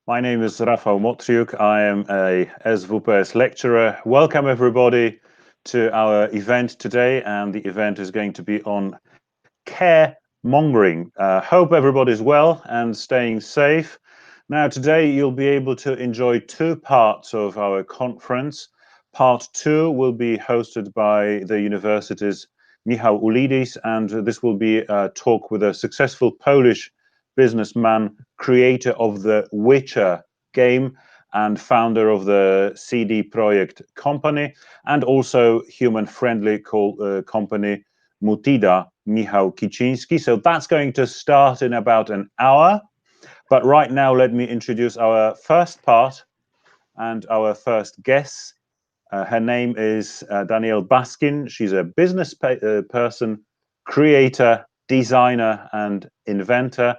My name is Rafał Motriuk. I am a SWPS lecturer. Welcome everybody to our event today, and the event is going to be on caremongering. Hope everybody's well and staying safe. Now today you'll be able to enjoy two parts of our conference. Part two will be hosted by the university's Michał Ulidis, and this will be a talk with a successful Polish businessman, creator of the Witcher game and founder of the CD Projekt company, and also human-friendly company Mutida, Michał Kiciński. So that's going to start in about an hour. But right now, let me introduce our first part and our first guest. Her name is Danielle Baskin. She's a business person, creator, designer, and inventor.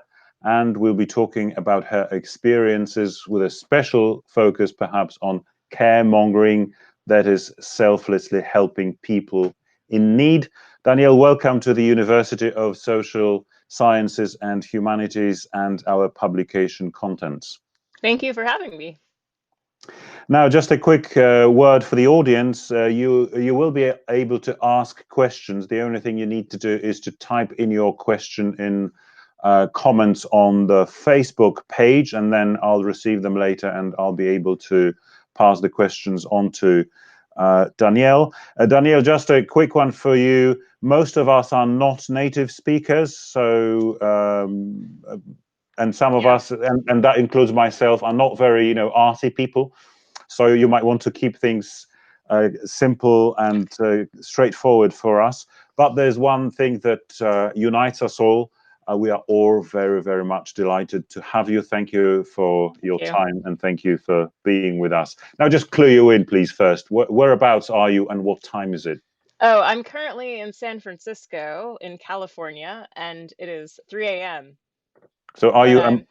And we'll be talking about her experiences with a special focus perhaps on caremongering, that is selflessly helping people in need. Danielle, welcome to the University of Social Sciences and Humanities and our publication contents. Thank you for having me. Now, just a quick word for the audience. You will be able to ask questions. The only thing you need to do is to type in your question in comments on the Facebook page, and then I'll receive them later and I'll be able to pass the questions on to Danielle. Danielle, just a quick one for you. Most of us are not native speakers, so and some of us, and that includes myself, are not very, arty people. So you might want to keep things simple and straightforward for us. But there's one thing that unites us all. We are all very, very much delighted to have you. Thank you for your time, and thank you for being with us. Now, just clue you in, please, first. Whereabouts are you and what time is it? Oh, I'm currently in San Francisco in California, and it is 3 a.m. So are you a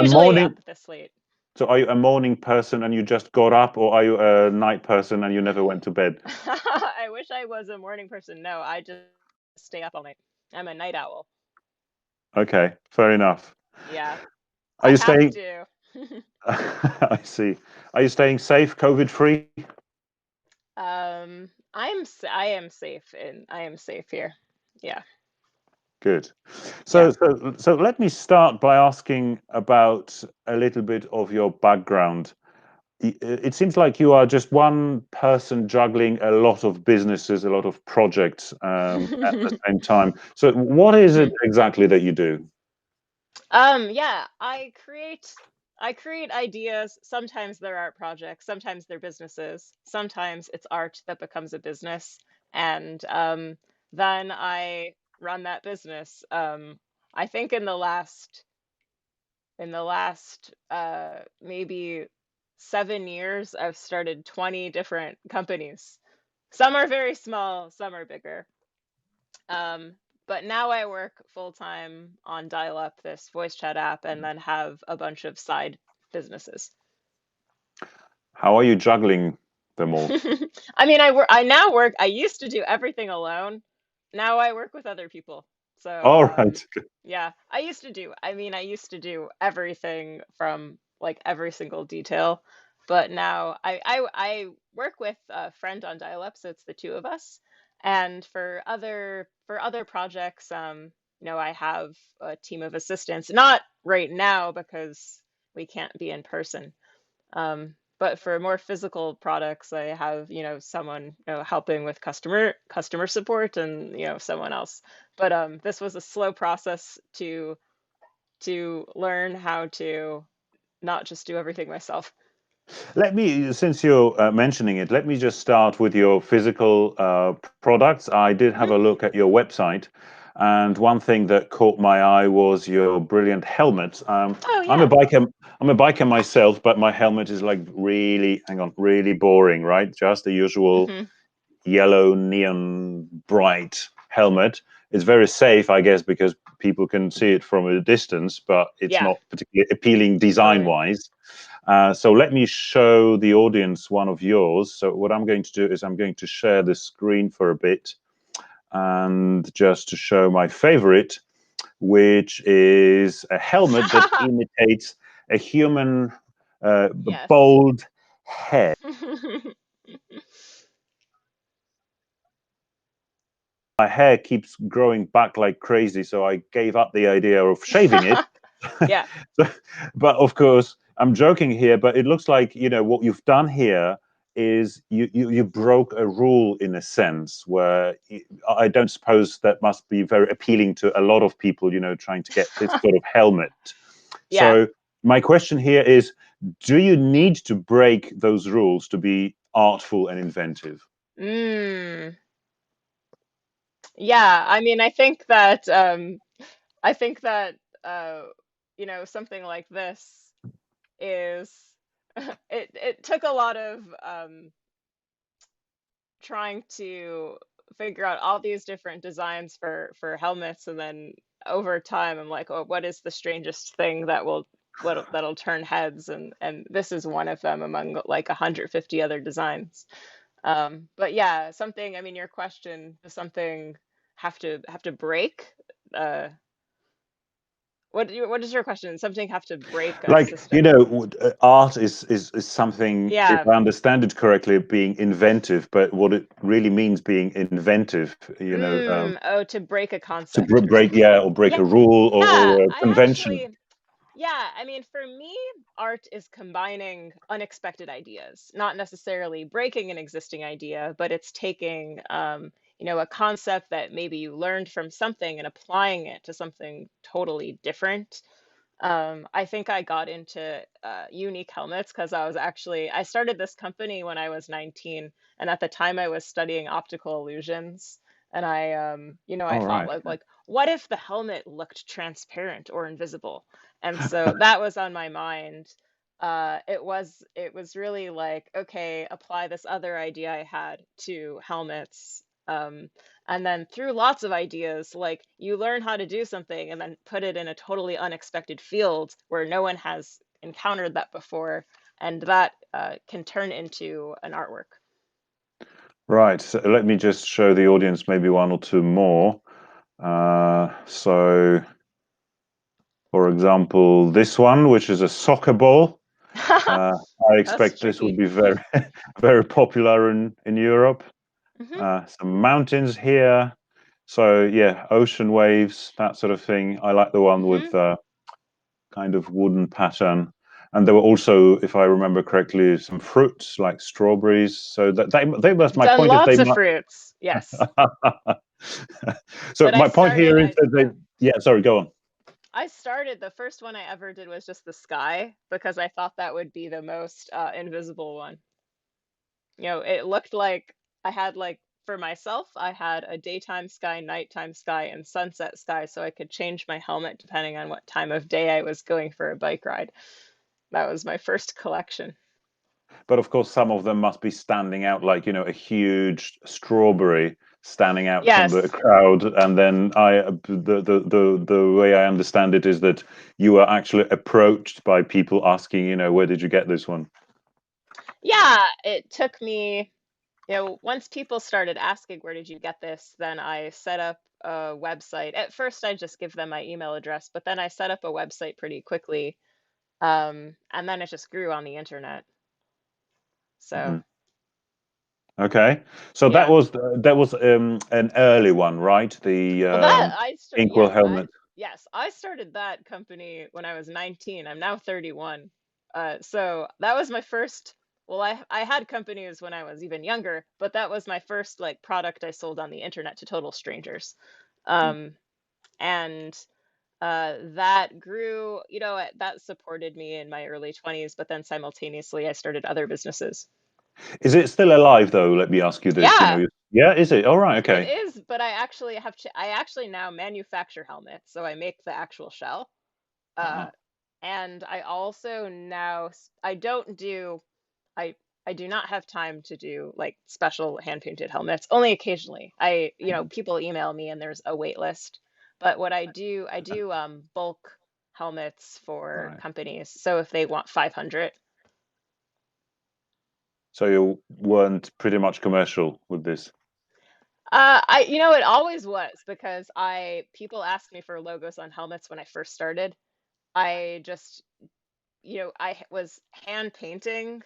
morning? Up this late. So are you a morning person and you just got up, or are you a night person and you never went to bed? I wish I was a morning person. No, I just stay up all night. I'm a night owl. Okay, fair enough. Yeah. Are you staying? I see. Are you staying safe, COVID-free? I am safe, and I am safe here. Yeah. Good. So let me start by asking about a little bit of your background. It seems like you are just one person juggling a lot of businesses, a lot of projects at the same time. So what is it exactly that you do? Yeah, I create ideas. Sometimes they're art projects, sometimes they're businesses, sometimes it's art that becomes a business, and then I run that business. I think in the last maybe 7 years, I've started 20 different companies. Some are very small, some are bigger. But now I work full-time on Dialup, this voice chat app, and then have a bunch of side businesses. How are you juggling them all? I mean, I used to do everything alone. Now I work with other people. So all right. Yeah, I used to do everything from like every single detail, but now I work with a friend on Dialup, so it's the two of us. And for other projects, I have a team of assistants. Not right now because we can't be in person. But for more physical products, I have, someone, helping with customer support, and, someone else. But this was a slow process to learn how to not just do everything myself. Since you're mentioning it, let me just start with your physical products. I did have a look at your website, and one thing that caught my eye was your brilliant helmet. Oh, yeah. I'm a biker myself, but my helmet is like really boring, right? Just the usual yellow neon bright helmet. It's very safe, I guess, because people can see it from a distance, but it's not particularly appealing design-wise. So let me show the audience one of yours. So what I'm going to do is I'm going to share the screen for a bit, and just to show my favorite, which is a helmet that imitates a human Yes. bald head. My hair keeps growing back like crazy, so I gave up the idea of shaving it. Yeah. But of course, I'm joking here, but it looks like, what you've done here is you broke a rule in a sense where I don't suppose that must be very appealing to a lot of people, trying to get this sort of helmet. Yeah. So my question here is, do you need to break those rules to be artful and inventive? Yeah, I mean, I think that something like this is it took a lot of trying to figure out all these different designs for helmets, and then over time I'm like, oh, what is the strangest thing that'll turn heads, and this is one of them among like 150 other designs. But yeah, I mean, your question, does something have to break? Uh, what is your question? Something have to break a Like, system? art is something, if Yeah. I understand it correctly, being inventive, but what it really means being inventive, Oh, to break a to concept or break, something. yeah, or break Yeah. a rule Yeah, or a I convention. actually Yeah, I mean, for me, art is combining unexpected ideas, not necessarily breaking an existing idea, but it's taking, a concept that maybe you learned from something and applying it to something totally different. I think I got into unique helmets because I started this company when I was 19, and at the time I was studying optical illusions, and I All thought right. like, what if the helmet looked transparent or invisible? And so that was on my mind. It was really like, okay, apply this other idea I had to helmets. And then through lots of ideas, like you learn how to do something and then put it in a totally unexpected field where no one has encountered that before, and that can turn into an artwork. Right. So let me just show the audience maybe one or two more. So, for example, this one, which is a soccer ball. I That's expect this would tricky. be very, very popular in Europe. Hmm. Some mountains here. So yeah, ocean waves, that sort of thing. I like the one Hmm. with kind of wooden pattern. And there were also, if I remember correctly, some fruits like strawberries. So that they must. My Done point is they lots of must. fruits, yes. So But I my point started, here is that yeah. yeah. Sorry, go on. The first one I ever did was just the sky because I thought that would be the most invisible one. It looked like I had like for myself, I had a daytime sky, nighttime sky, and sunset sky, so I could change my helmet depending on what time of day I was going for a bike ride. That was my first collection. But of course, some of them must be standing out, like a huge strawberry standing out from the Yes. crowd. And then the way I understand it is that you were actually approached by people asking, where did you get this one? Yeah, it took me, once people started asking, where did you get this? Then I set up a website. At first, I just give them my email address, but then I set up a website pretty quickly. And then it just grew on the internet. So, Mhm. Okay, so that yeah. was an early one, right? The Well, that I start inkwell helmet. yes, I started that company when I was 19. I'm now 31. So that was my first. Well, I had companies when I was even younger, but that was my first like product I sold on the internet to total strangers. Um, and that grew, that supported me in my early 20s, but then simultaneously I started other businesses. Is it still alive though? Let me ask you this. Yeah, Yeah, is it? All right, it okay. is, but I actually now manufacture helmets, so I make the actual shell. Uh, Uh-huh. and I also now I don't do I I do not have time to do like special hand painted helmets. Only occasionally. People email me and there's a wait list. But what I do bulk helmets for Right. companies. So if they want 500, So you weren't pretty much commercial with this. it always was because I people asked me for logos on helmets when I first started. I just I was hand painting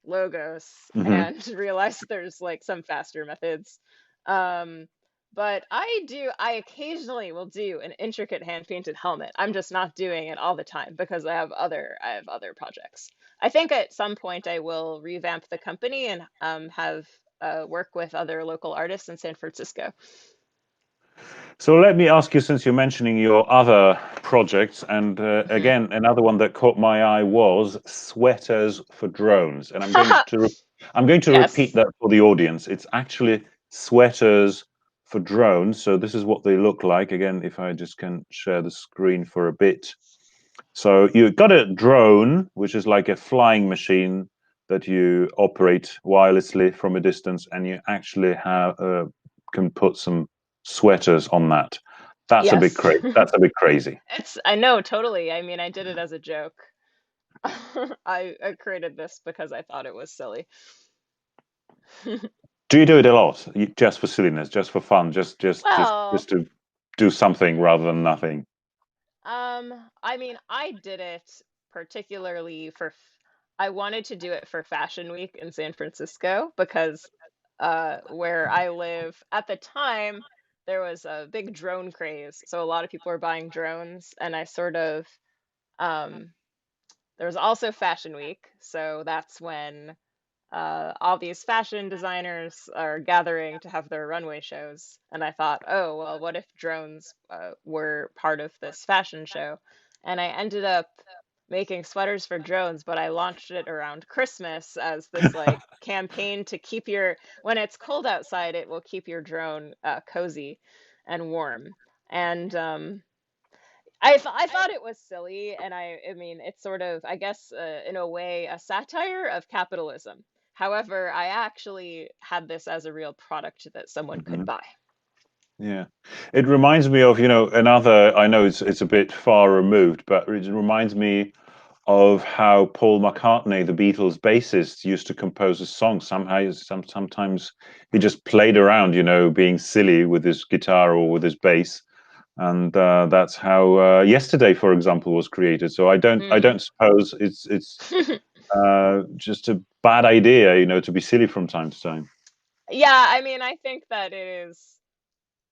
logos Hmm. and realized there's like some faster methods. Um, but I occasionally will do an intricate hand painted helmet. I'm just not doing it all the time because I have other projects. I think at some point I will revamp the company and have work with other local artists in San Francisco. So let me ask you, since you're mentioning your other projects, and Hmm. again, another one that caught my eye was sweaters for drones, and I'm going to repeat Yes. that for the audience. It's actually sweaters for drones. So this is what they look like. Again, if I just can share the screen for a bit. So you've got a drone, which is like a flying machine that you operate wirelessly from a distance, and you actually have can put some sweaters on that. That's a bit Yes. crazy. That's a bit crazy. I know, totally. I mean, I did it as a joke. I created this because I thought it was silly. Do you do it a lot, just for silliness, just for fun, Well, just to do something rather than nothing? I mean, I did it particularly I wanted to do it for Fashion Week in San Francisco because where I live at the time there was a big drone craze. So a lot of people were buying drones and I sort of um there was also Fashion Week, so that's when all these fashion designers are gathering to have their runway shows. And I thought, oh, well, what if drones were part of this fashion show? And I ended up making sweaters for drones, but I launched it around Christmas as this like campaign to when it's cold outside, it will keep your drone cozy and warm. And I thought it was silly, and I mean it's sort of I guess in a way a satire of capitalism. However, I actually had this as a real product that someone could Mhm. buy. Yeah, it reminds me of, another. I know it's a bit far removed, but it reminds me of how Paul McCartney, the Beatles bassist, used to compose a song. Sometimes he just played around, being silly with his guitar or with his bass, and that's how "Yesterday," for example, was created. So I Mm. don't suppose it's just a bad idea, to be silly from time to time. Yeah, I mean I think that it is.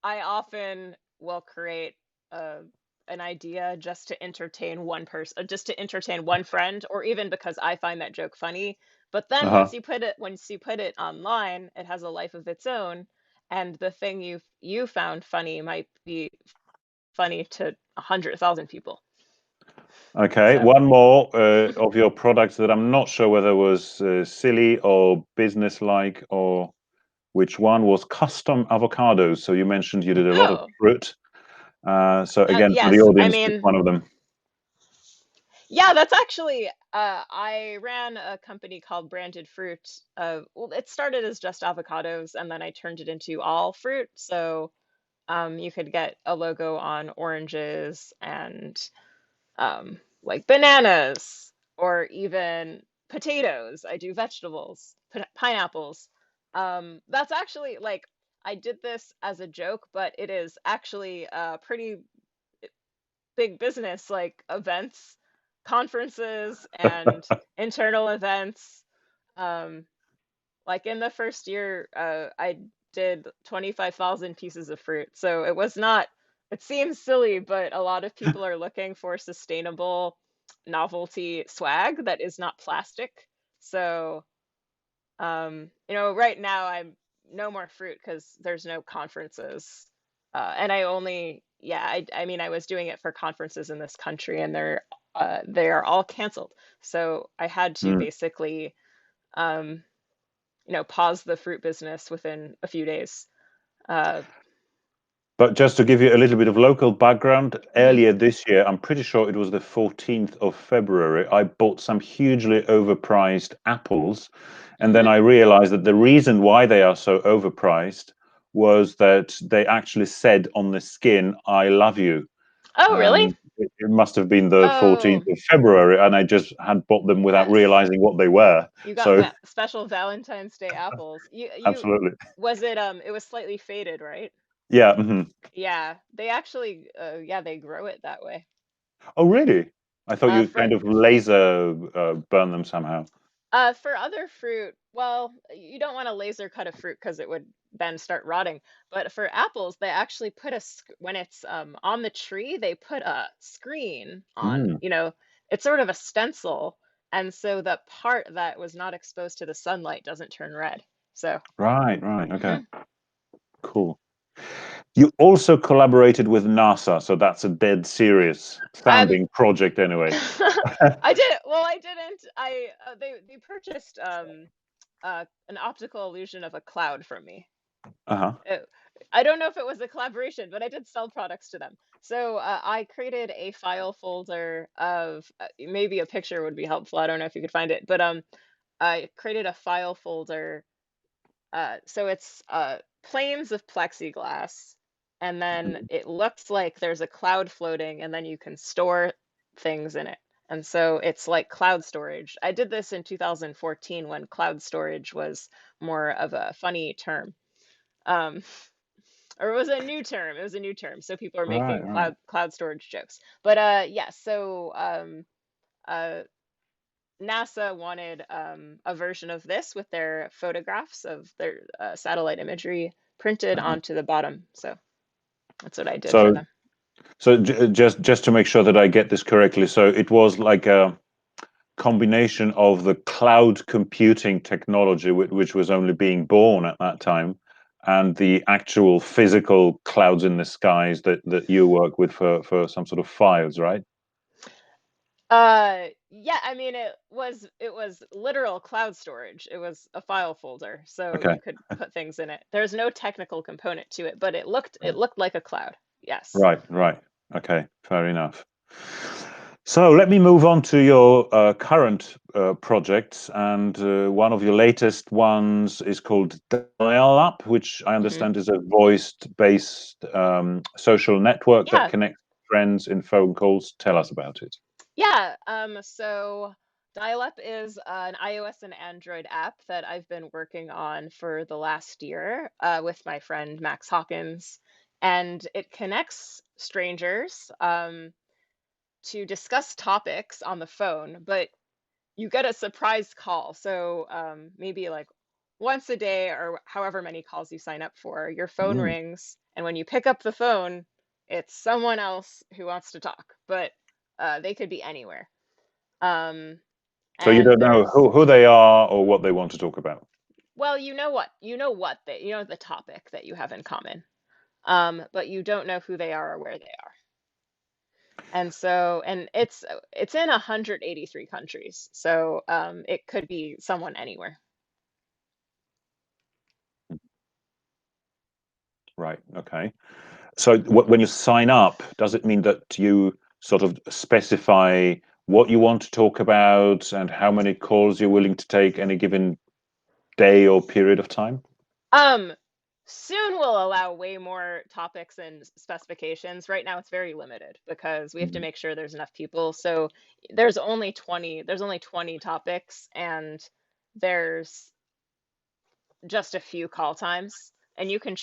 I often will create a an idea just to entertain one person, just to entertain one friend, or even because I find that joke funny. But then Uh-huh. once you put it online, it has a life of its own, and the thing you found funny might be funny to 100,000 people. Okay, So, one more of your products that I'm not sure whether was silly or business-like, or which one was custom avocados. So you mentioned you did a lot of oh, fruit. So again, for the yes, I audience, pick mean, one of them. yeah, that's actually, I ran a company called Branded Fruit. Well, it started as just avocados, and then I turned it into all fruit. So, you could get a logo on oranges and like bananas or even potatoes. I do vegetables, pineapples. That's actually like I did this as a joke, but it is actually a pretty big business, like events, conferences, and internal events. Um, like in the first year, I did 25,000 pieces of fruit. So it was not, it seems silly, but a lot of people are looking for sustainable novelty swag that is not plastic. So, right now I'm no more fruit because there's no conferences. And I mean, I was doing it for conferences in this country and they are all canceled. So I had to Mm. basically, um, pause the fruit business within a few days. Uh, But just to give you a little bit of local background, mhm. earlier this year, I'm pretty sure it was the 14th of February, I bought some hugely overpriced apples. And then Mhm. I realized that the reason why they are so overpriced was that they actually said on the skin, "I love you." Oh, really? And it must have been the 14th Oh, of February, and I just had bought them without yes. realizing what they were. You got So, special Valentine's Day apples. absolutely. It was slightly faded, right? Yeah. Mhm. Yeah, they actually, yeah, they grow it that way. Oh, really? I thought you For kind of laser burn them somehow. for other fruit, well, you don't want to laser cut a fruit because it would then start rotting. But for apples, they actually put when it's on the tree, they put a screen on. Mm, It's sort of a stencil, and so the part that was not exposed to the sunlight doesn't turn red. So, right, right. Okay, mhm. cool. You also collaborated with NASA, so that's a dead serious um, sounding project anyway. I did. Well, I didn't. They purchased an optical illusion of a cloud from me. Uh-huh. It, I don't know if it was a collaboration, but I did sell products to them. So I created a file folder of maybe a picture would be helpful. I don't know if you could find it, but I created a file folder. So it's planes of plexiglass, and then Mhm. it looks like there's a cloud floating, and then you can store things in it. And so it's like cloud storage. I did this in 2014 when cloud storage was more of a funny term. Um, or it was a new term. It was a new term. So people are Right, making right. cloud storage jokes. But yeah, so uh NASA wanted a version of this with their photographs of their satellite imagery printed Uh-huh. onto the bottom. So that's what I did for So, them. just to make sure that I get this correctly, so it was like a combination of the cloud computing technology, which was only being born at that time, and the actual physical clouds in the skies that you work with for some sort of files, right? Yeah, I mean it was literal cloud storage. It was a file folder, so Okay. you could put things in it. There's no technical component to it, but it looked like a cloud. Yes. Right, right. Okay, fair enough. So let me move on to your current projects, and one of your latest ones is called Dialup, which I Hmm. understand is a voice-based social network that Yeah. connects friends in phone calls. Tell us about it. Yeah. So Dialup is an iOS and Android app that I've been working on for the last year with my friend Max Hawkins, and it connects strangers to discuss topics on the phone, but you get a surprise call. So maybe like once a day or however many calls you sign up for, your phone Mm. rings, and when you pick up the phone, it's someone else who wants to talk, but they could be anywhere. Um, So you and don't know there's who they are or what they want to talk about. well, you know the topic that you have in common, but you don't know who they are or where they are. And it's in 183 countries, so it could be someone anywhere. Right. Okay. So when you sign up, does it mean that you sort of specify what you want to talk about and how many calls you're willing to take any given day or period of time? Um, Soon we'll allow way more topics and specifications. Right now it's very limited because we have to Mhm. make sure there's enough people. So there's only 20 topics, and there's just a few call times. And you can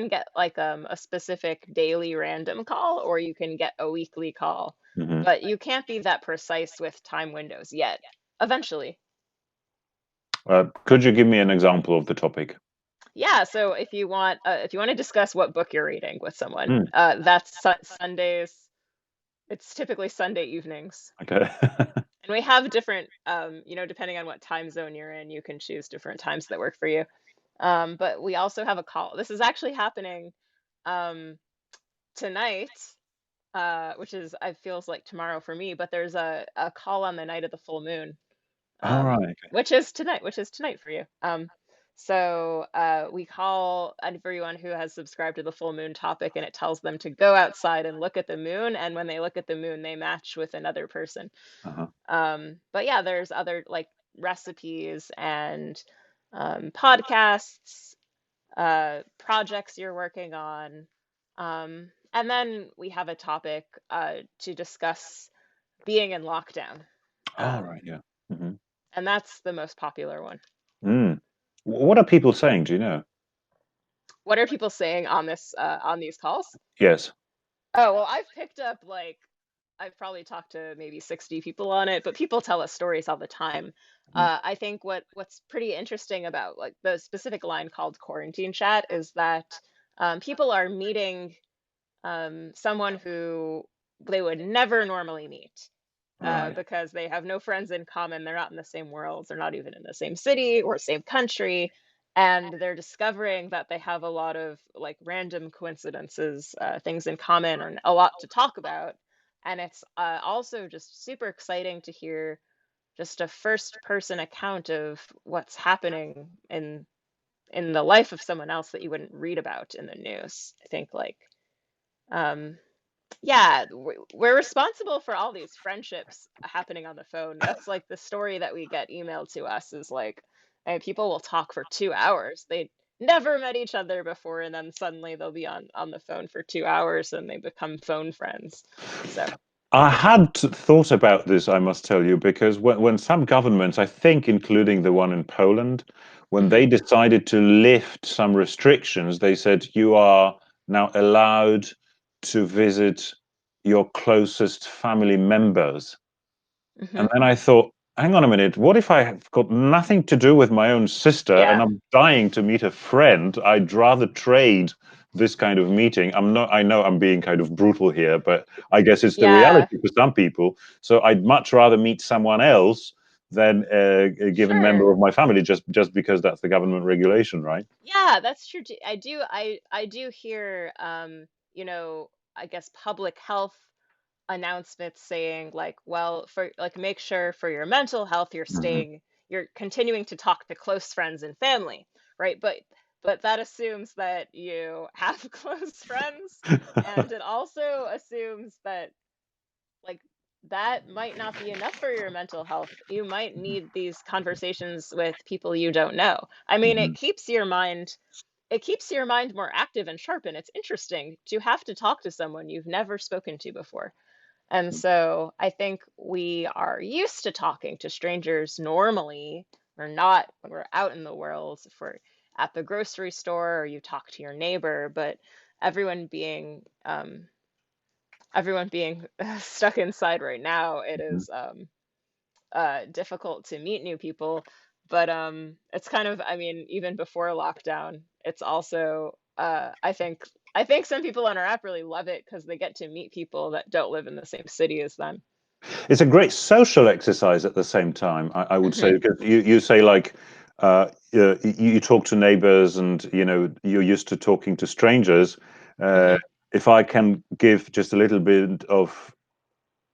get like a specific daily random call, or you can get a weekly call. Mhm. But you can't be that precise with time windows yet. Eventually. Could you give me an example of the topic? Yeah, so if you want to discuss what book you're reading with someone, Mm, that's Sundays. It's typically Sunday evenings. okay. And we have different depending on what time zone you're in, you can choose different times that work for you. But we also have a call. This is actually happening um tonight, which is I feels like tomorrow for me, but there's a call on the night of the full moon, All right. which is tonight for you. So we call everyone who has subscribed to the full moon topic, and it tells them to go outside and look at the moon. And when they look at the moon, they match with another person. Uh-huh. But yeah, there's other like recipes and podcasts, projects you're working on. And then we have a topic to discuss being in lockdown. All right. Um, Yeah. Hmm. and that's the most popular one. Mm. What are people saying? Do you know? What are people saying on these calls? Yes. Oh, well, I've picked up like I've probably talked to maybe 60 people on it, but people tell us stories all the time. Mhm. I think what's pretty interesting about like the specific line called quarantine chat is that people are meeting someone who they would never normally meet Right. because they have no friends in common. They're not in the same worlds. They're not even in the same city or same country. And they're discovering that they have a lot of like random coincidences, things in common, or a lot to talk about. And it's also just super exciting to hear just a first person account of what's happening in the life of someone else that you wouldn't read about in the news. I think like um, yeah, we're responsible for all these friendships happening on the phone. That's like the story that we get emailed to us is like, people will talk for 2 hours. They never met each other before, and then suddenly they'll be on the phone for 2 hours and they become phone friends. So, I had thought about this, I must tell you, because when some governments, I think including the one in Poland, when mhm. they decided to lift some restrictions, they said you are now allowed to visit your closest family members. And Mhm. then I thought, hang on a minute, what if I have got nothing to do with my own sister and Yeah. I'm dying to meet a friend? I'd rather trade this kind of meeting. I know I'm being kind of brutal here, but I guess it's the Yeah. reality for some people. So I'd much rather meet someone else than a given member Sure. of my family just because that's the government regulation, right? Yeah, that's true too. I do hear I guess public health announcements saying like, well, for like make sure for your mental health Mhm. you're continuing to talk to close friends and family, right? But that assumes that you have close friends, and it also assumes that like that might not be enough for your mental health. You might need these conversations with people you don't know. I mean, Mhm. it keeps your mind more active and sharp, and it's interesting to have to talk to someone you've never spoken to before. And so I think we are used to talking to strangers normally. We're not when we're out in the world, if we're at the grocery store or you talk to your neighbor, but everyone being everyone being stuck inside right now, it Mhm. is difficult to meet new people. But it's kind of, I mean, even before lockdown, it's also I think some people on our app really love it because they get to meet people that don't live in the same city as them. It's a great social exercise at the same time, I would say, Hmm. because you say like you talk to neighbors and you're used to talking to strangers. Uh, Hmm. if I can give just a little bit of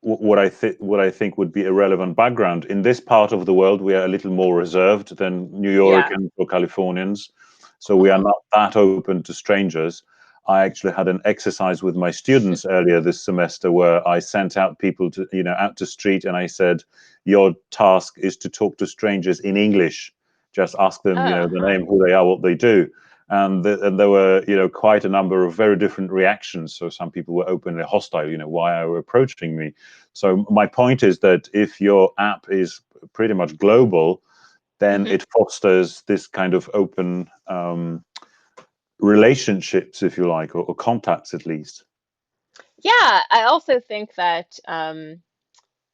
what I think would be a relevant background in this part of the world, we are a little more reserved than New Yeah. Yorkers or Californians, so we are Hmm. not that open to strangers. I actually had an exercise with my students earlier this semester where I sent out people to out to street and I said, "Your task is to talk to strangers in English. Just ask them, Oh, the huh. name, who they are, what they do." And there were quite a number of very different reactions. So some people were openly hostile. Why are you approaching me? So my point is that if your app is pretty much global, then Hmm. it fosters this kind of open relationships, if you like, or contacts at least. Yeah, I also think that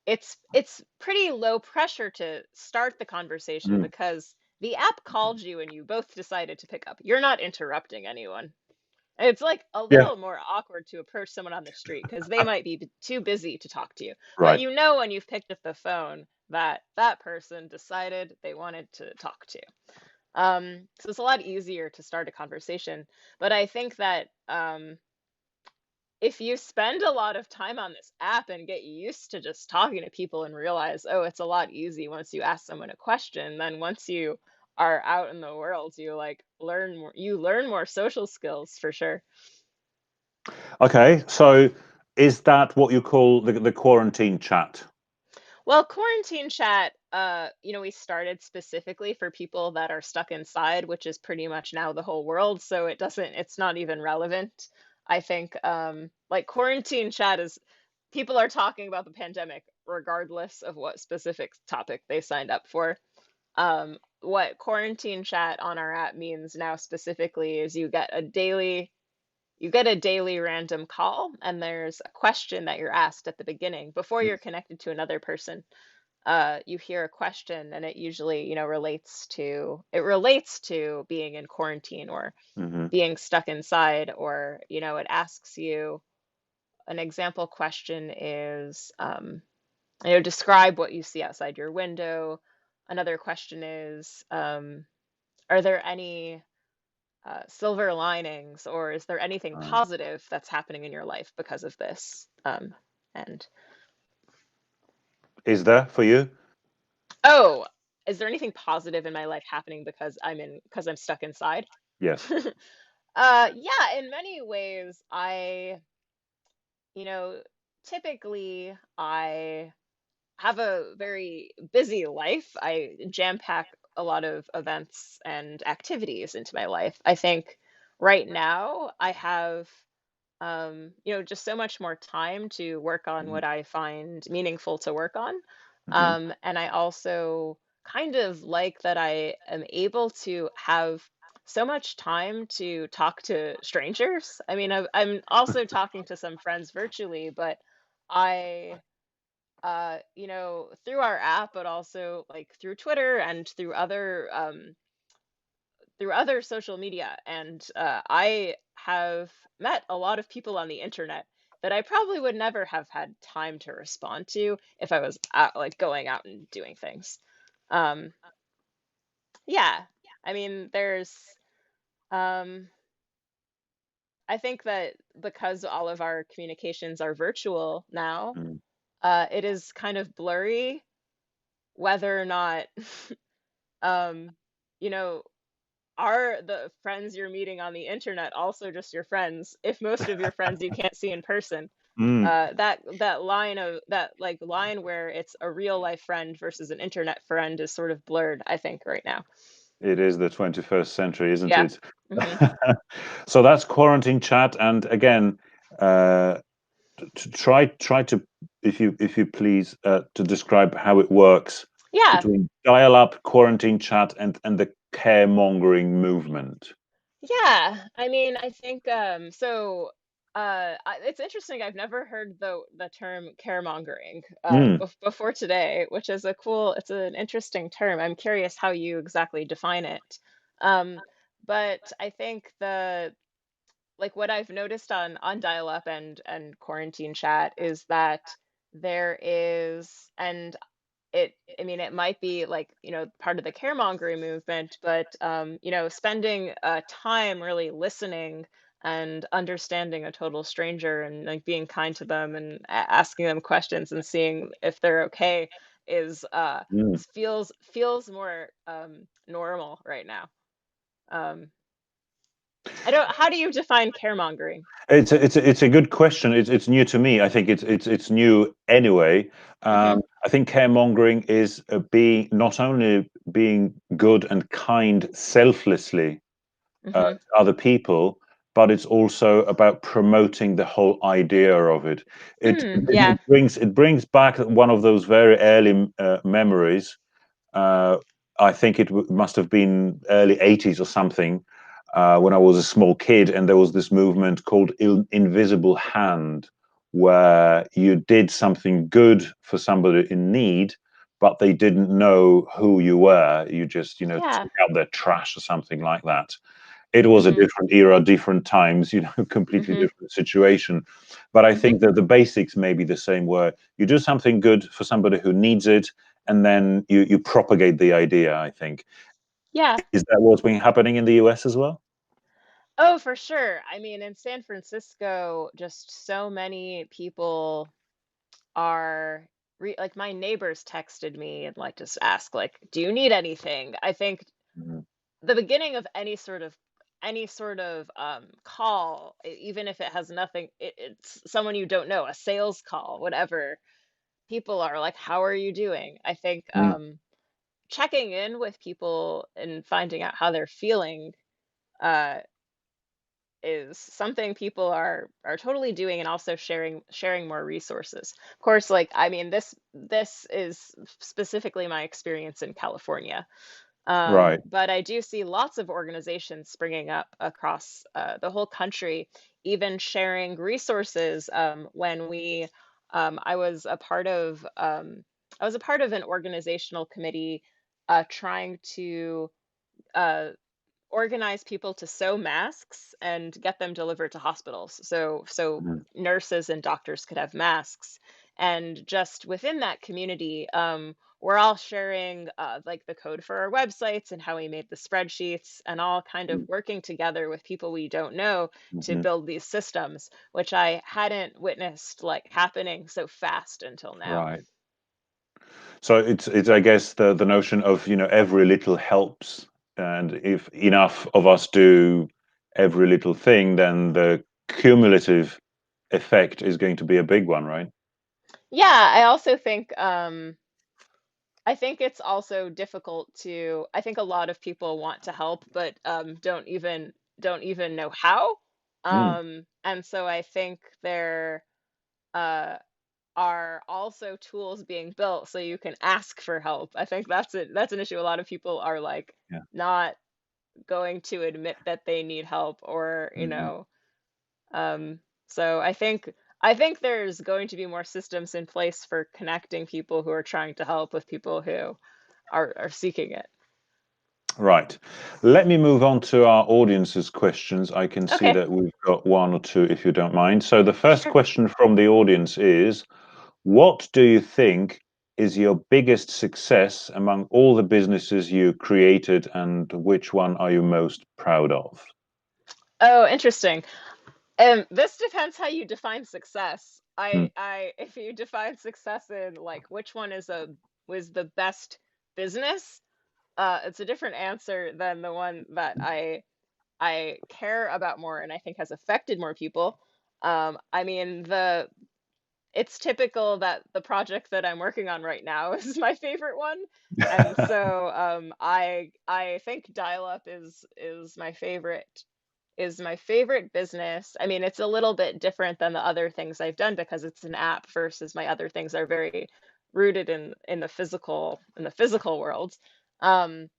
it's pretty low pressure to start the conversation Mm, because the app called you and you both decided to pick up. You're not interrupting anyone. It's like a yeah, little more awkward to approach someone on the street because they might be too busy to talk to you. But right. you know when you've picked up the phone that that person decided they wanted to talk to you. So it's a lot easier to start a conversation. But I think that if you spend a lot of time on this app and get used to just talking to people and realize, oh, it's a lot easy once you ask someone a question, then once you are out in the world, you learn more social skills for sure. Okay, so is that what you call the quarantine chat? Well, quarantine chat, we started specifically for people that are stuck inside, which is pretty much now the whole world. So it's not even relevant. I think, like quarantine chat is people are talking about the pandemic regardless of what specific topic they signed up for. What quarantine chat on our app means now specifically is you get a daily you get a daily random call, and there's a question that you're asked at the beginning before you're connected to another person. You hear a question, and it usually, relates to being in quarantine or Mm-hmm. being stuck inside, or it asks you, an example question is, describe what you see outside your window. Another question is, are there any silver linings, or is there anything positive that's happening in your life because of this? And Is there for you? oh, is there anything positive in my life happening because I'm stuck inside? Yes. Yeah, in many ways, you know, typically I have a very busy life. I jam pack a lot of events and activities into my life. I think right now I have, just so much more time to work on Mm-hmm. what I find meaningful to work on. Mm-hmm. And I also kind of like that I am able to have so much time to talk to strangers. I mean, I'm also talking to some friends virtually, but I through our app, but also like through Twitter and through other social media. And I have met a lot of people on the internet that I probably would never have had time to respond to if I was out, like going out and doing things. Um, yeah, I mean, um, I think that because all of our communications are virtual now, Mm. it is kind of blurry whether or not um, you know, are the friends you're meeting on the internet also just your friends if most of your friends you can't see in person? Mm. That line where it's a real life friend versus an internet friend is sort of blurred, I think, right now. It is the 21st century, isn't Yeah. it? Hmm. So that's quarantine chat, and again, uh, try to, if you please, to describe how it works Yeah. between dial-up, quarantine chat, and the caremongering movement. Yeah, I mean, I think it's interesting. I've never heard the term caremongering Mm. before today, which is it's an interesting term. I'm curious how you exactly define it. Um, but I think what I've noticed on dial-up and quarantine chat is that there is, and I mean, it might be like, part of the caremongering movement, but, spending time really listening and understanding a total stranger and like being kind to them and asking them questions and seeing if they're okay is Mm. feels more normal right now. Um, I don't, how do you define caremongering? It's a good question. It's new to me. I think it's new anyway. Mm-hmm. I think caremongering is being not only being good and kind selflessly Mm-hmm. to other people, but it's also about promoting the whole idea of it. It Mm, it yeah. brings back one of those very early memories. Uh, I think must have been early 80s or something, when I was a small kid, and there was this movement called Invisible Hand, where you did something good for somebody in need, but they didn't know who you were. You just, Yeah. took out their trash or something like that. It was a Mm-hmm. different era, different times, completely Mm-hmm. different situation. But I Mm-hmm. think that the basics may be the same, where you do something good for somebody who needs it, and then you propagate the idea, I think. Yeah. Is that what's been happening in the US as well? Oh, for sure. I mean, in San Francisco, just so many people are like my neighbors texted me and like just ask like, "Do you need anything?" I think Mhm. the beginning of any sort of call, even if it has nothing, it's someone you don't know, a sales call, whatever. People are like, "How are you doing?" I think Mm. checking in with people and finding out how they're feeling uh is something people are totally doing, and also sharing more resources. Of course, like, I mean, this is specifically my experience in California. Right. But I do see lots of organizations springing up across the whole country, even sharing resources. When we I was a part of an organizational committee trying to uh, organize people to sew masks and get them delivered to hospitals. So Mhm. nurses and doctors could have masks. And just within that community, we're all sharing like the code for our websites and how we made the spreadsheets and all kind of working together with people we don't know to Mhm. build these systems, which I hadn't witnessed like happening so fast until now. Right. So it's I guess the notion of, every little helps, and if enough of us do every little thing, then the cumulative effect is going to be a big one, right? Yeah, I also think I think it's also difficult to I think a lot of people want to help, but don't even know how. Mm. And so I think there uh, are also tools being built so you can ask for help. I think that's an issue. A lot of people are like Yeah. not going to admit that they need help, or Mhm. um, so I think there's going to be more systems in place for connecting people who are trying to help with people who are seeking it. Right. Let me move on to our audience's questions. I can see Okay, that we've got one or two, if you don't mind. So the first sure. question from the audience is, what do you think is your biggest success among all the businesses you created, and which one are you most proud of? Oh, interesting. This depends how you define success. Mm. If you define success in like which one was the best business, it's a different answer than the one that I care about more and I think has affected more people. I mean, it's typical that the project that I'm working on right now is my favorite one. And so I think Dialup is my favorite business. I mean, it's a little bit different than the other things I've done because it's an app versus my other things are very rooted in the physical world. Um,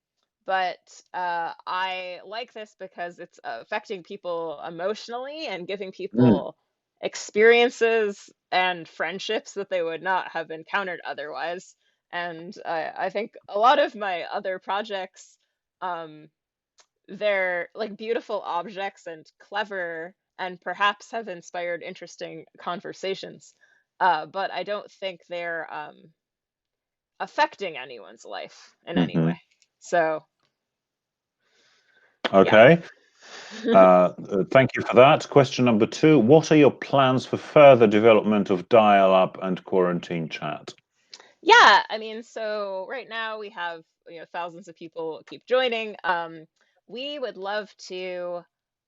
but I like this because it's affecting people emotionally and giving Mm. people experiences and friendships that they would not have encountered otherwise. And I think a lot of my other projects, um, they're like beautiful objects and clever and perhaps have inspired interesting conversations. But I don't think they're affecting anyone's life in any Mhm. way. So, yeah. Okay. Thank you for that. Question number two. What are your plans for further development of dial-up and quarantine chat? Yeah, I mean, so right now we have, thousands of people keep joining. We would love to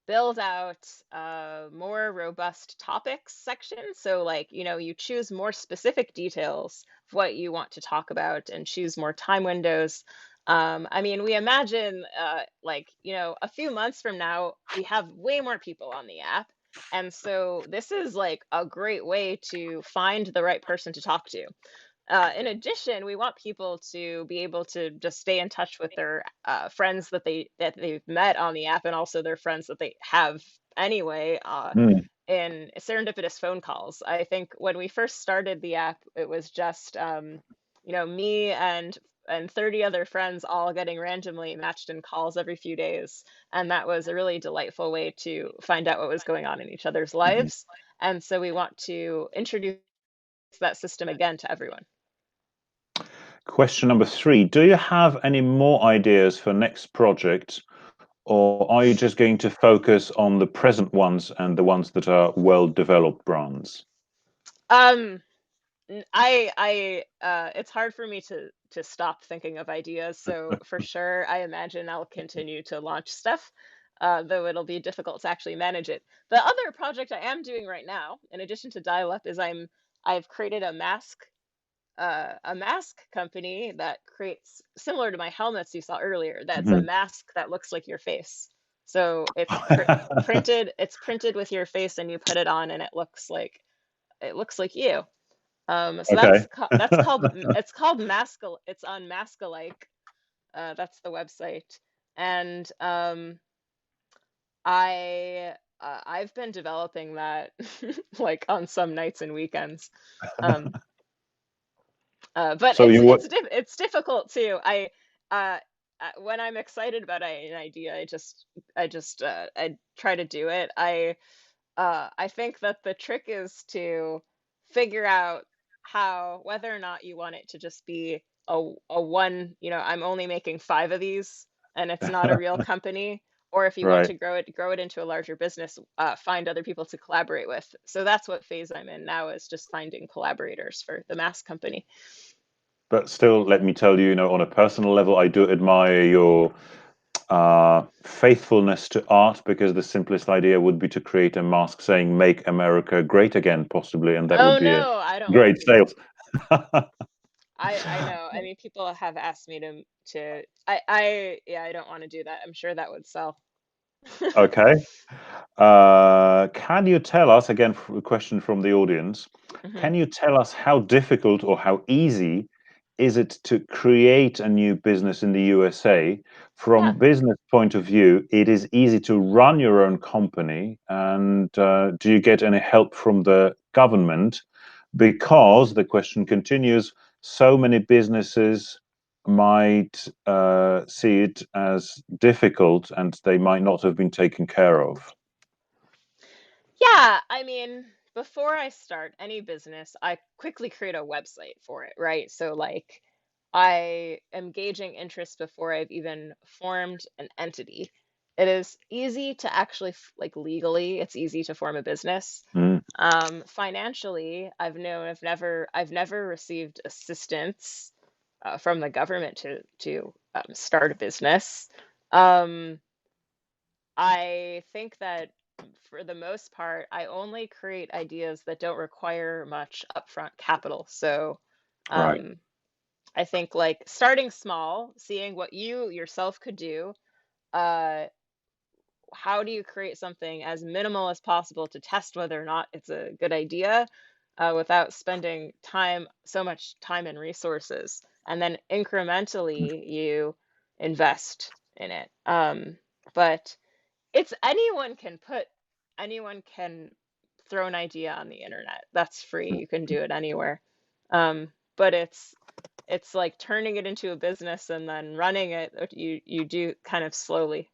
build out a more robust topics section. So like, you choose more specific details of what you want to talk about and choose more time windows. I mean, we imagine like, a few months from now, we have way more people on the app. And so this is like a great way to find the right person to talk to. In addition, we want people to be able to just stay in touch with their friends that they've met on the app, and also their friends that they have anyway Mm. in serendipitous phone calls. I think when we first started the app, it was just me and 30 other friends all getting randomly matched in calls every few days, and that was a really delightful way to find out what was going on in each other's Mhm. lives. And so we want to introduce that system again to everyone. Question number three. Do you have any more ideas for next projects, or are you just going to focus on the present ones and the ones that are well-developed brands? Um, it's hard for me to stop thinking of ideas. So for sure, I imagine I'll continue to launch stuff, though it'll be difficult to actually manage it. The other project I am doing right now, in addition to Dial-Up, is I've created a mask company that creates similar to my helmets you saw earlier. That's a Mhm. mask that looks like your face. So it's printed with your face, and you put it on, and it looks like you. So Okay. it's called Maskal. It's on Maskalike. That's the website, and I I've been developing that like on some nights and weekends. Um, but So you would, it's difficult too. Uh, when I'm excited about an idea, I try to do it. I think that the trick is to figure out how whether or not you want it to just be a one, I'm only making 5 of these and it's not a real company, or if you want right. to grow it into a larger business, find other people to collaborate with. So that's what phase I'm in now, is just finding collaborators for the mass company. But still, let me tell you, on a personal level, I do admire your faithfulness to art, because the simplest idea would be to create a mask saying "Make America Great Again," possibly, and that would Oh be a no, I don't want to great do that. sales. I know. I mean, people have asked me to yeah, I don't want to do that. I'm sure that would sell. Okay. Can you tell us, again, a question from the audience, Hmm. can you tell us how difficult or how easy is it to create a new business in the USA? Yeah. From business point of view, it is easy to run your own company, and do you get any help from the government? Because the question continues, so many businesses might see it as difficult, and they might not have been taken care of. Yeah, I mean, before I start any business, I quickly create a website for it, right? So like I am gauging interest before I've even formed an entity. It is easy to actually like legally, it's easy to form a business. Mm, Financially, I've never received assistance from the government to start a business. Um, I think that for the most part, I only create ideas that don't require much upfront capital. So, right. um, I think like starting small, seeing what you yourself could do. Uh, how do you create something as minimal as possible to test whether or not it's a good idea, without spending so much time and resources, and then incrementally you invest in it. But it's anyone can throw an idea on the internet. That's free. You can do it anywhere. But it's like turning it into a business and then running it. You do kind of slowly.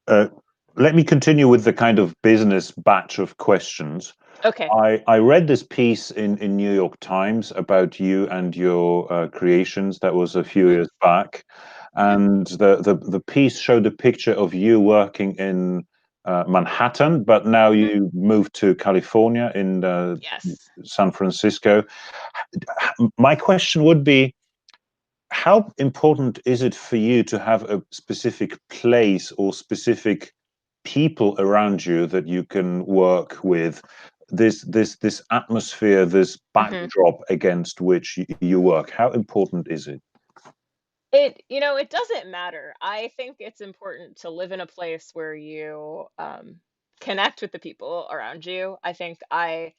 Uh, Let me continue with the kind of business batch of questions. Okay. I read this piece in New York Times about you and your creations. That was a few Hmm. years back, Hmm. and the piece showed a picture of you working in Manhattan, but now Hmm. you moved to California, in Yes. San Francisco. My question would be, how important is it for you to have a specific place or specific people around you that you can work with, this atmosphere, this Hmm. backdrop against which you work? How important is it? It doesn't matter. I think it's important to live in a place where you connect with the people around you. I think I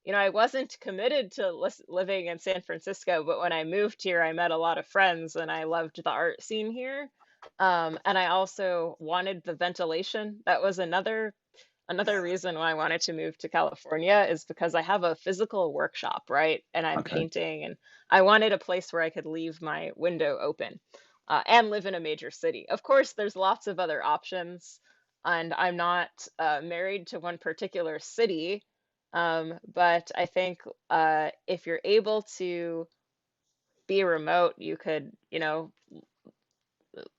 wasn't committed to living in San Francisco, but when I moved here, I met a lot of friends and I loved the art scene here. And I also wanted the ventilation. That was another reason why I wanted to move to California, is because I have a physical workshop, right? And I'm Okay. painting, and I wanted a place where I could leave my window open, and live in a major city. Of course, there's lots of other options, and I'm not married to one particular city. But I think if you're able to be remote, you could,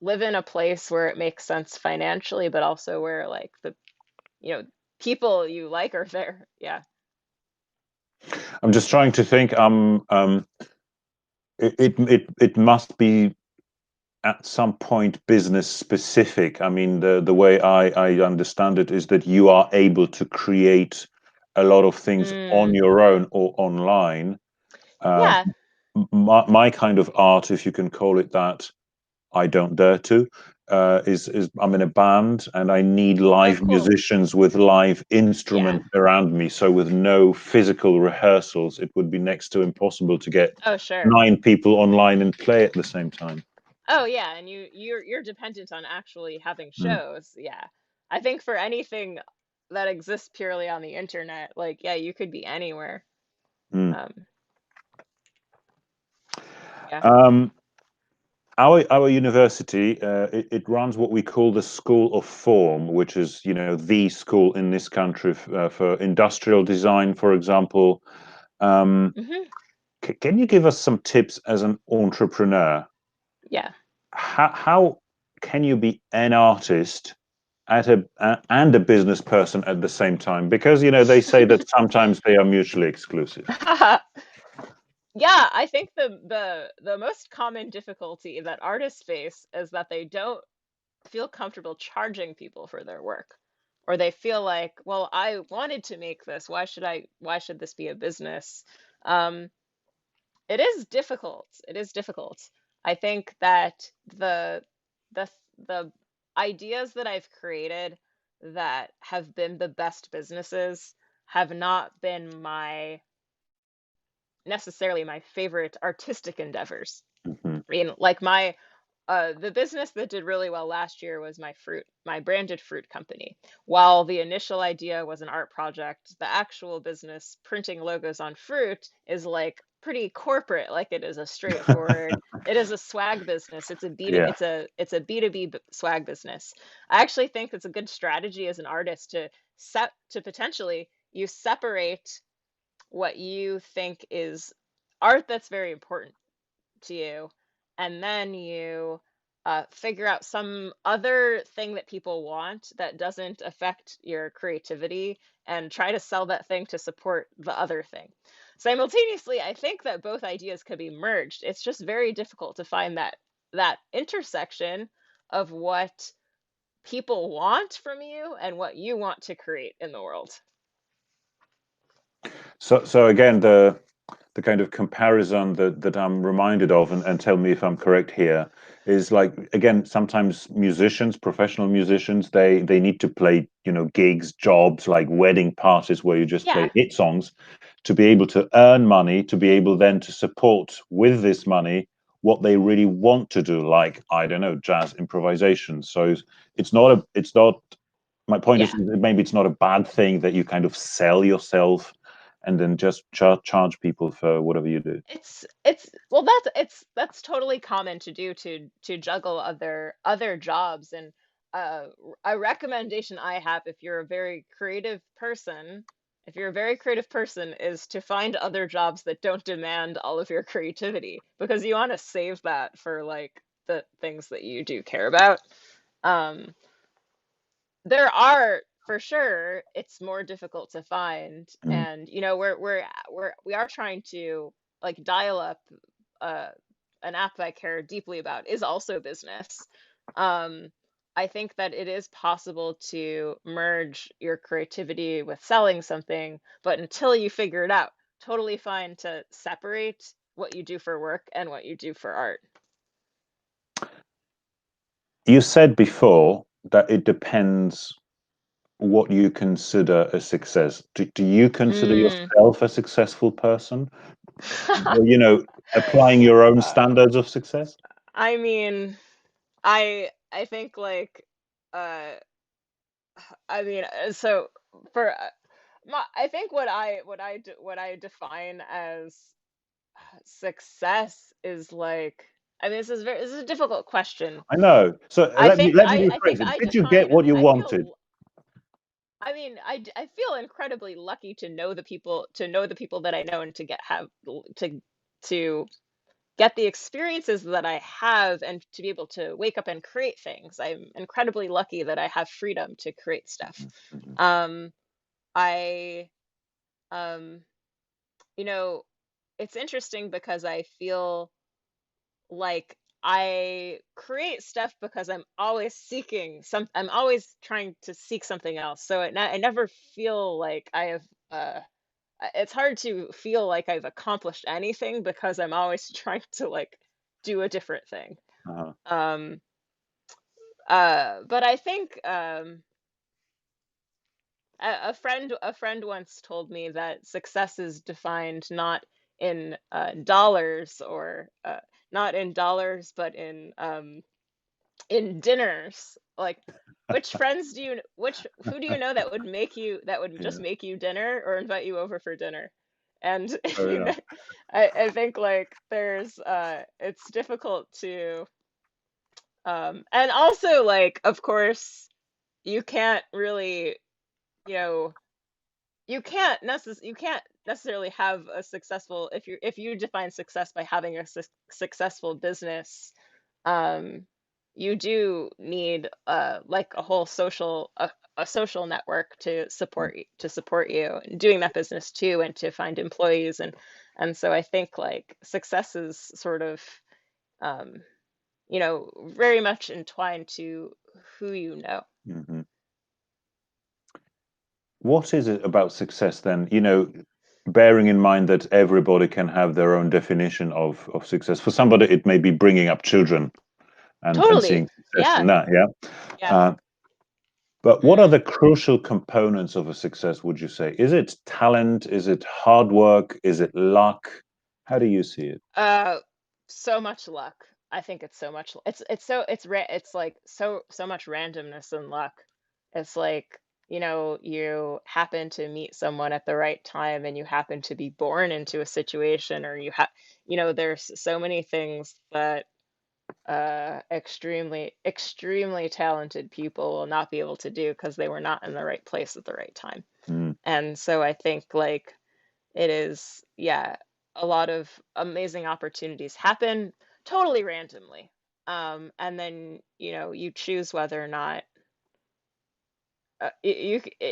live in a place where it makes sense financially, but also where like the you know people you like are there. Yeah. I'm just trying to think. It must be at some point business specific. I mean, the way I understand it is that you are able to create a lot of things on Mm, your own or online. Uh, yeah. my kind of art, if you can call it that, I don't dare to. Is I'm in a band and I need Oh, live cool. musicians with live Yeah. instruments around me. So with no physical rehearsals, it would be next to impossible to get Oh, sure. 9 people online and play at the same time. Oh, yeah. And you're dependent on actually having Mm. shows. Yeah. I think for anything that exists purely on the internet, like, yeah, you could be anywhere. Mm. Um, yeah. Um, our university, it runs what we call the School of Form, which is, the school in this country for industrial design, for example. Um, hmm can you give us some tips as an entrepreneur? Yeah. How can you be an artist and a business person at the same time? Because they say that sometimes they are mutually exclusive. Yeah, I think the most common difficulty that artists face is that they don't feel comfortable charging people for their work. Or they feel like, well, I wanted to make this. Why should this be a business? Um, it is difficult. It is difficult. I think that the the ideas that I've created that have been the best businesses have not been my necessarily my favorite artistic endeavors. Mhm. I mean, like the business that did really well last year was my branded fruit company. While the initial idea was an art project, the actual business printing logos on fruit is like pretty corporate, like it is a straightforward, it is a swag business. Yeah. It's a B2B swag business. I actually think it's a good strategy as an artist to potentially you separate what you think is art that's very important to you, and then you figure out some other thing that people want that doesn't affect your creativity and try to sell that thing to support the other thing. Simultaneously, I think that both ideas could be merged. It's just very difficult to find that intersection of what people want from you and what you want to create in the world. So again, the kind of comparison that I'm reminded of, and tell me if I'm correct here, is like, again, sometimes musicians, professional musicians, they need to play, gigs, jobs, like wedding parties where you just Yeah. play hit songs to be able to earn money, to be able then to support with this money what they really want to do, like, I don't know, jazz improvisation. So it's not, my point is, Yeah. maybe it's not a bad thing that you kind of sell yourself and then just charge people for whatever you do. It's well, that's totally common to do, to juggle other jobs. And a recommendation I have, if you're a very creative person, is to find other jobs that don't demand all of your creativity, because you want to save that for like the things that you do care about. Um, there are, for sure, it's more difficult to find, Mm. and we are trying to, like, dial up, uh, an app that I care deeply about is also business. Um, I think that it is possible to merge your creativity with selling something, but until you figure it out, totally fine to separate what you do for work and what you do for art. You said before that it depends what you consider a success. Do you consider Mm. yourself a successful person? Well, applying your own Uh, standards of success? I mean, I think, like, uh I mean, so for I think what I define as success is like, I mean, this is a difficult question. I know. So let me I think rephrase it. I Did you get define what you I wanted? feel I mean, I feel incredibly lucky to know the people that I know, and to to get the experiences that I have, and to be able to wake up and create things. I'm incredibly lucky that I have freedom to create stuff. Mhm. Um, I, um, you know, it's interesting because I feel like I create stuff because I'm always trying to seek something else. So I never feel like I have, it's hard to feel like I've accomplished anything because I'm always trying to, like, do a different thing. Uh-huh. Um, but I think, a friend once told me that success is defined in dollars, or not in dollars, but in in dinners. Like, who do you know that would just Yeah. make you dinner or invite you over for dinner? And Fair enough. I think like there's it's difficult to and also like of course you can't really, you know, you can't necessarily have a successful if you define success by having a successful business. um you do need like a whole a social network to support you in doing that business too, and to find employees. And so I think like success is sort of um very much entwined to who you know. Hmm. What is it about success then? Bearing in mind that everybody can have their own definition of success. For somebody, it may be bringing up children and Totally. seeing success in Yeah. that. Yeah. Yeah. Uh, but what are Mm. the crucial components of a success, would you say? Is it talent? Is it hard work? Is it luck? How do you see it? Uh, so much luck. I think it's so much. It's like so much randomness and luck. It's like, you happen to meet someone at the right time, and you happen to be born into a situation, or there's so many things that extremely talented people will not be able to do because they were not in the right place at the right time. Mm, And so I think like it is, yeah, a lot of amazing opportunities happen totally randomly. And then, you choose whether or not I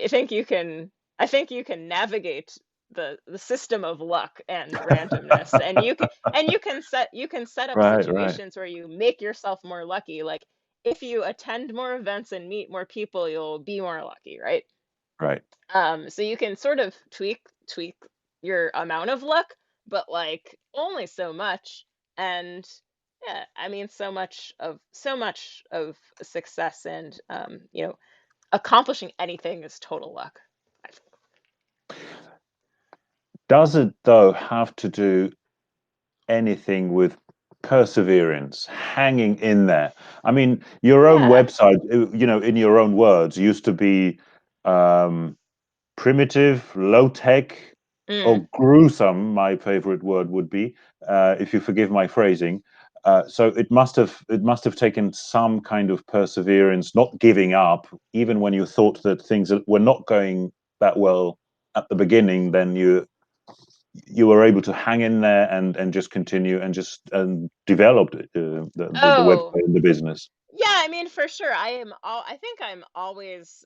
think you can navigate the system of luck and randomness, and you can set up right, right, situations where you make yourself more lucky. Like if you attend more events and meet more people, you'll be more lucky, right? right. So you can sort of tweak your amount of luck, but like only so much. And yeah, I mean so much of success and accomplishing anything is total luck, I think. Does it, though, have to do anything with perseverance, hanging in there? I mean, your own Yeah. website, in your own words, used to be um, primitive, low tech, Mm. or gruesome. My favorite word would be, if you forgive my phrasing. So it must have taken some kind of perseverance, not giving up, even when you thought that things were not going that well at the beginning. Then you were able to hang in there and just continue and just develop the Oh, website and the business. yeah, I mean, for sure. I think I'm always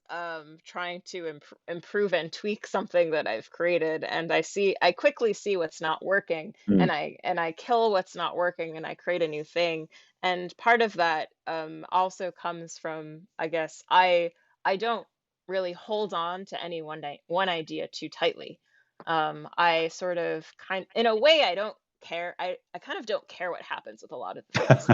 trying to improve and tweak something that I've created, and I quickly see what's not working, Mm, and I kill what's not working, and I create a new thing. And part of that also comes from, I guess, I don't really hold on to any one idea too tightly. I sort of in a way I don't care. I kind of don't care what happens with a lot of the things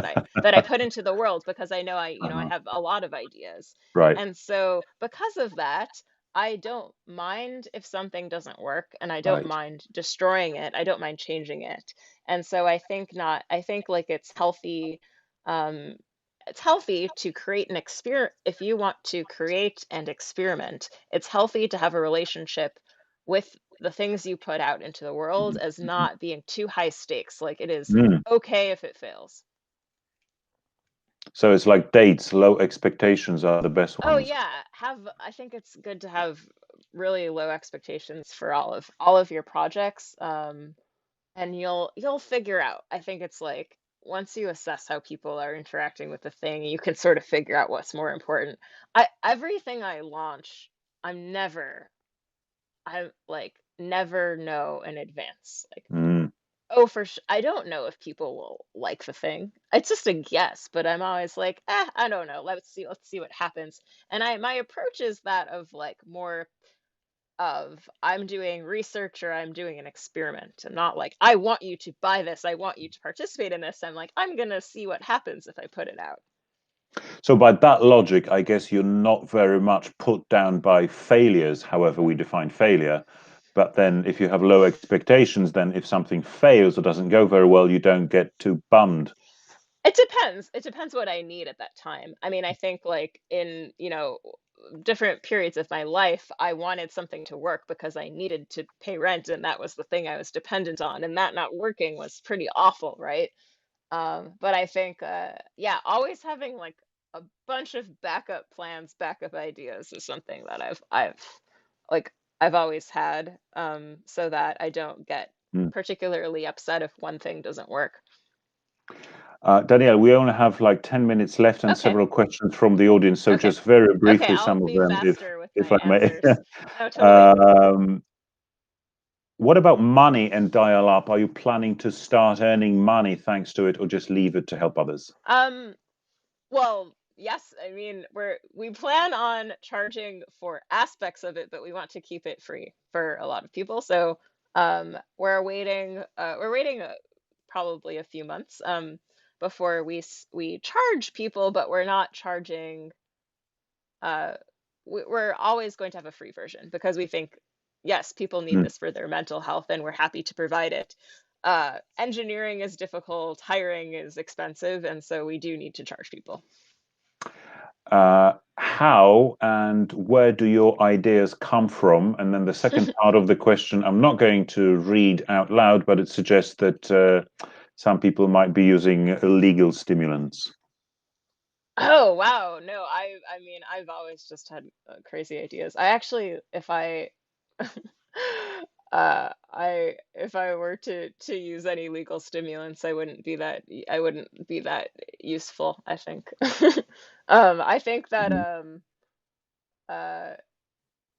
that I put into the world, because I know I uh-huh. have a lot of ideas. Right, And so because of that, I don't mind if something doesn't work, and I don't right. mind destroying it. I don't mind changing it. And so I think like um it's healthy to create an experiment. If you want to create and experiment, it's healthy to have a relationship with the things you put out into the world Mhm, as mhm. not being too high stakes. Like it is Mm. okay if it fails. So it's like dates, low expectations are the best Oh ones. yeah, I think it's good to have really low expectations for all of your projects. And you'll figure out. I think it's like once you assess how people are interacting with the thing, you can sort of figure out what's more important. I Everything I launch, I like never know in advance. Like, Mm. oh, I don't know if people will like the thing. It's just a guess, but I'm always like, I don't know. Let's see what happens. And my approach is that of like more of I'm doing research or I'm doing an experiment. I'm not like, I want you to buy this. I want you to participate in this. I'm like, I'm gonna see what happens if I put it out. So by that logic, I guess you're not very much put down by failures, however we define failure. But then if you have low expectations, then if something fails or doesn't go very well, you don't get too bummed. It depends. It depends what I need at that time. I mean, I think like in, different periods of my life, I wanted something to work because I needed to pay rent, and that was the thing I was dependent on, and that not working was pretty awful, right? But I think, yeah, always having like a bunch of backup plans, backup ideas is something that like I've always had, so that I don't get Mm. particularly upset if one thing doesn't work. Danielle, we only have like 10 minutes left and Okay. several questions from the audience. So Okay. just very Okay, briefly, I'll some of be them, faster with if my I may. answers. No, totally. Um, what about money and dial-up? Are you planning to start earning money thanks to it, or just leave it to help others? Um, well, yes, I mean, we plan on charging for aspects of it, but we want to keep it free for a lot of people. So, we're waiting probably a few months before we charge people, but we're not charging uh we're always going to have a free version because we think, yes, people need Mm. this for their mental health and we're happy to provide it. Engineering is difficult, hiring is expensive, and so we do need to charge people. How and where do your ideas come from? And then the second part of the question, I'm not going to read out loud, but it suggests that some people might be using illegal stimulants. Oh wow, no, I mean, I've always just had crazy ideas. I actually, if I I if I were to use any legal stimulants, I wouldn't be that useful, I think. I think that Mm. uh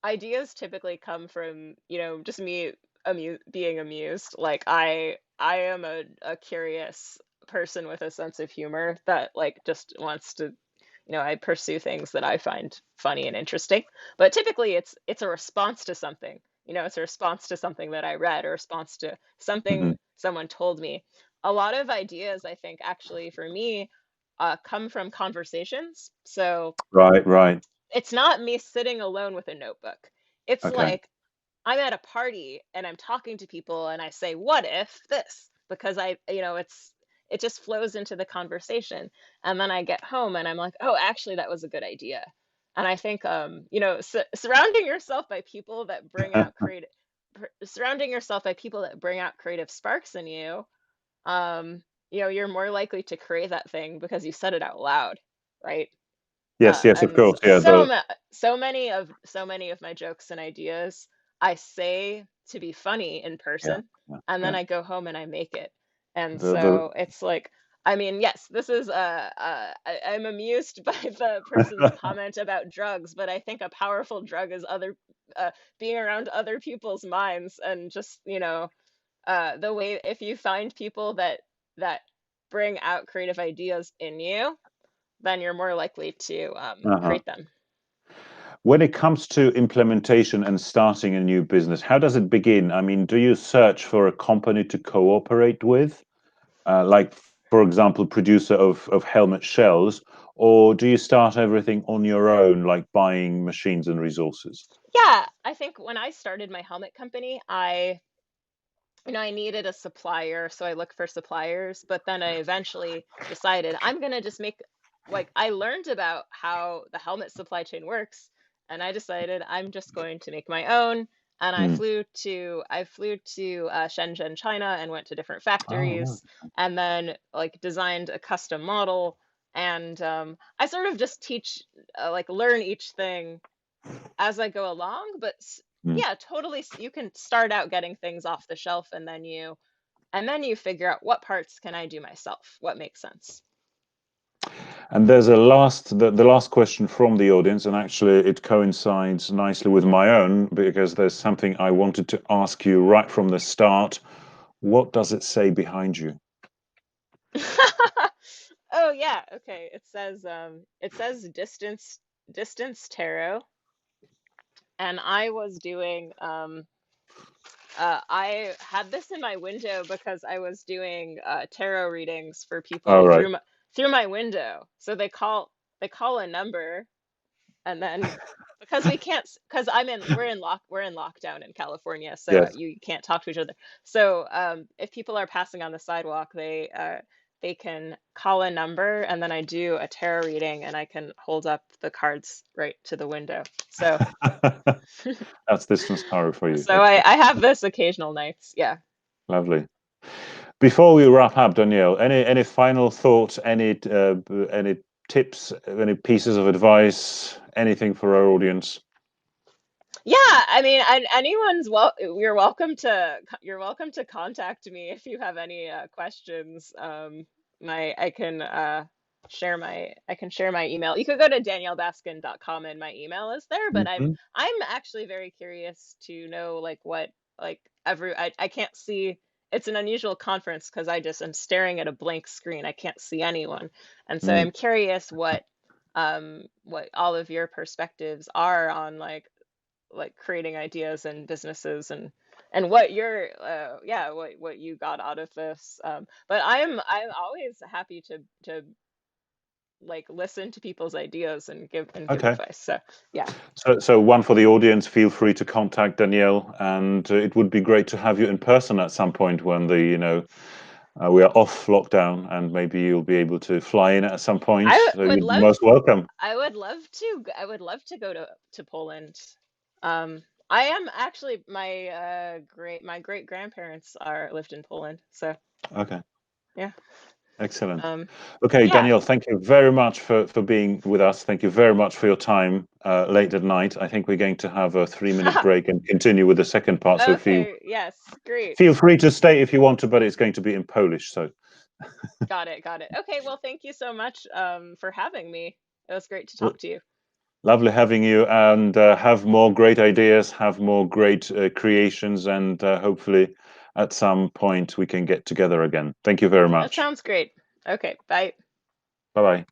ideas typically come from, just me being amused. Like I am a curious person with a sense of humor that like just wants to, I pursue things that I find funny and interesting. But typically it's a response to something. It's a response to something that I read, or a response to Mhm. something someone told me. A lot of ideas, I think, actually for me, come from conversations. So Right, right. it's not me sitting alone with a notebook. It's Okay. like I'm at a party and I'm talking to people and I say, "What if this?" Because it just flows into the conversation. And then I get home and I'm like, "Oh, actually that was a good idea." And I think surrounding yourself by people that bring out surrounding yourself by people that bring out creative sparks in you, you're more likely to create that thing because you said it out loud, right? Yes, yes, of And course. Yeah, so many of my jokes and ideas I say to be funny in yeah, person, yeah, and then yeah. I go home and I make it. And The so it's like, I mean, yes, this is I'm amused by the person's comment about drugs, but I think a powerful drug is being around other people's minds, and just, the way, if you find people that bring out creative ideas in you, then you're more likely to uh-huh. create them. When it comes to implementation and starting a new business, how does it begin? I mean, do you search for a company to cooperate with, like, for example, producer of helmet shells, or do you start everything on your own, like buying machines and resources? Yeah, I think when I started my helmet company, I needed a supplier, so I looked for suppliers, but then I eventually decided I'm gonna just make, like, I learned about how the helmet supply chain works, and I decided I'm just going to make my own. And I Mm. flew to Shenzhen, China, and went to different Oh, right. factories, and then like designed a custom model. And I sort of just like learn each thing as I go along. But Mm. yeah, totally. You can start out getting things off the shelf, and then you figure out what parts can I do myself, what makes sense. And there's the last question from the audience, and actually it coincides nicely with my own because there's something I wanted to ask you right from the start. What does it say behind you? Oh yeah, okay. It says distance tarot, and I had this in my window because I was doing tarot readings for All people right. through my window. So they call a number, and then because we can't, because we're in lockdown in California, so Yes. you can't talk to each other. So if people are passing on the sidewalk, they can call a number, and then I do a tarot reading, and I can hold up the cards right to the window. So That's distance tarot for you. so Excellent. I have this occasional nights. Yeah. Lovely. Before we wrap up, Danielle, any final thoughts, any tips, any pieces of advice, anything for our audience? Yeah, I mean, you're welcome to contact me if you have any questions. My I can share my email. You could go to daniellebaskin.com and my email is there, but Mhm. I'm actually very curious to know like what like I can't see. It's an unusual conference because I just am staring at a blank screen. I can't see anyone. And so Mm. I'm curious what all of your perspectives are on like creating ideas and businesses and what you're yeah what you got out of this, but I'm always happy to like listen to people's ideas and give Okay. advice, so yeah. So one for the audience, feel free to contact Danielle, and it would be great to have you in person at some point when we are off lockdown, and maybe you'll be able to fly in at some point. I So would you're love most welcome. I would love to go to Poland. I am actually my great grandparents are lived in Poland, so Okay, yeah. excellent. um Okay, yeah. Danielle, thank you very much for being with us. Thank you very much for your time late at night. I think we're going to have a 3-minute break and continue with the second part. So Okay, yes, great. feel free to stay if you want to, but it's going to be in Polish. So Got it, got it. Okay, well, thank you so much for having me. It was great to l- talk to you. lovely having you, and have more great ideas, have more great creations, and hopefully at some point we can get together again. Thank you very That much. sounds great. Okay, bye. Bye bye.